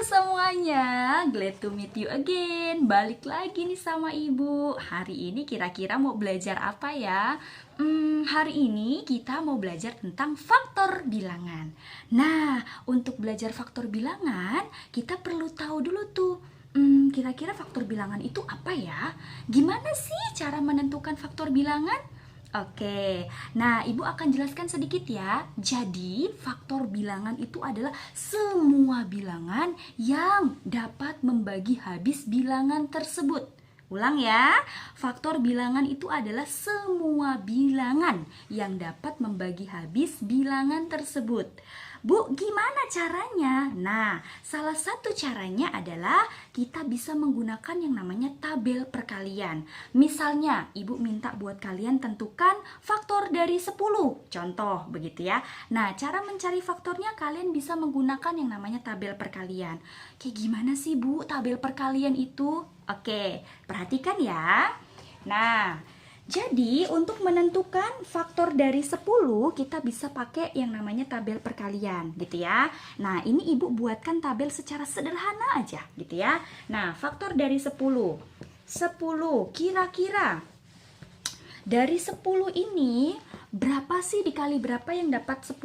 semuanya, glad to meet you again. Balik lagi nih sama Ibu. Hari ini kira-kira mau belajar apa ya? Hari ini kita mau belajar tentang faktor bilangan. Nah, untuk belajar faktor bilangan, kita perlu tahu dulu tuh, kira-kira faktor bilangan itu apa ya? Gimana sih cara menentukan faktor bilangan? Oke, nah Ibu akan jelaskan sedikit ya. Jadi, faktor bilangan itu adalah semua bilangan yang dapat membagi habis bilangan tersebut. Ulang ya, faktor bilangan itu adalah semua bilangan yang dapat membagi habis bilangan tersebut. Bu, gimana caranya? Nah, salah satu caranya adalah kita bisa menggunakan yang namanya tabel perkalian. Misalnya, Ibu minta buat kalian tentukan faktor dari 10. Contoh, begitu ya. Nah, cara mencari faktornya kalian bisa menggunakan yang namanya tabel perkalian. Kayak gimana sih, Bu, tabel perkalian itu? Oke, perhatikan ya. Nah, jadi untuk menentukan faktor dari 10 kita bisa pakai yang namanya tabel perkalian gitu ya. Nah, ini Ibu buatkan tabel secara sederhana aja gitu ya. Nah, faktor dari 10. 10 kira-kira dari 10 ini berapa sih dikali berapa yang dapat 10?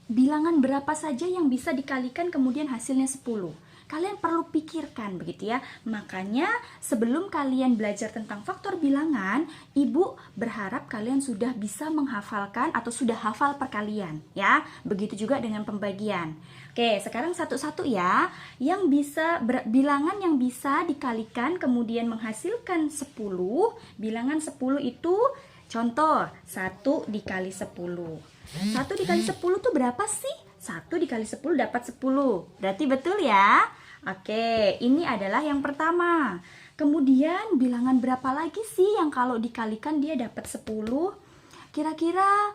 Bilangan berapa saja yang bisa dikalikan kemudian hasilnya 10? Kalian perlu pikirkan begitu ya. Makanya sebelum kalian belajar tentang faktor bilangan, Ibu berharap kalian sudah bisa menghafalkan atau sudah hafal perkalian ya. Begitu juga dengan pembagian. Oke, sekarang satu-satu ya. Yang bisa bilangan yang bisa dikalikan kemudian menghasilkan 10. Bilangan 10 itu contoh 1 dikali 10. 1 dikali 10 tuh berapa sih? 1 dikali 10 dapat 10. Berarti betul ya? Oke, ini adalah yang pertama. Kemudian bilangan berapa lagi sih yang kalau dikalikan dia dapat 10? Kira-kira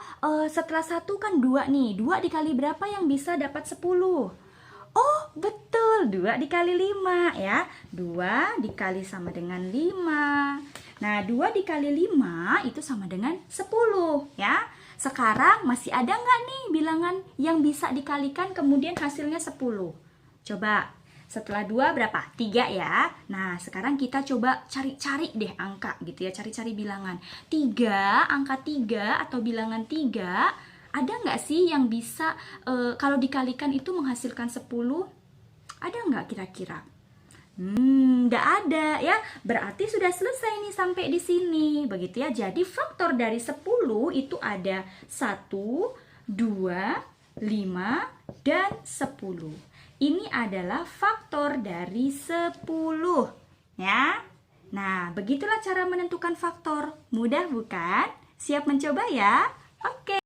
setelah 1 kan 2 nih. 2 dikali berapa yang bisa dapat 10? Oh, betul. 2 dikali 5 ya. 2 dikali sama dengan 5. Nah, 2 dikali 5 itu sama dengan 10 ya. Sekarang masih ada nggak nih bilangan yang bisa dikalikan kemudian hasilnya 10? Coba, setelah 2 berapa? 3 ya. Nah, sekarang kita coba cari-cari deh angka gitu ya, cari-cari bilangan. 3, angka 3 atau bilangan 3, ada nggak sih yang bisa kalau dikalikan itu menghasilkan 10? Ada nggak kira-kira? Nggak ada ya. Berarti sudah selesai nih sampai di sini. Begitu ya. Jadi faktor dari 10 itu ada 1, 2, 5, dan 10. Ini adalah faktor dari 10 ya. Nah, begitulah cara menentukan faktor. Mudah bukan? Siap mencoba ya? Oke.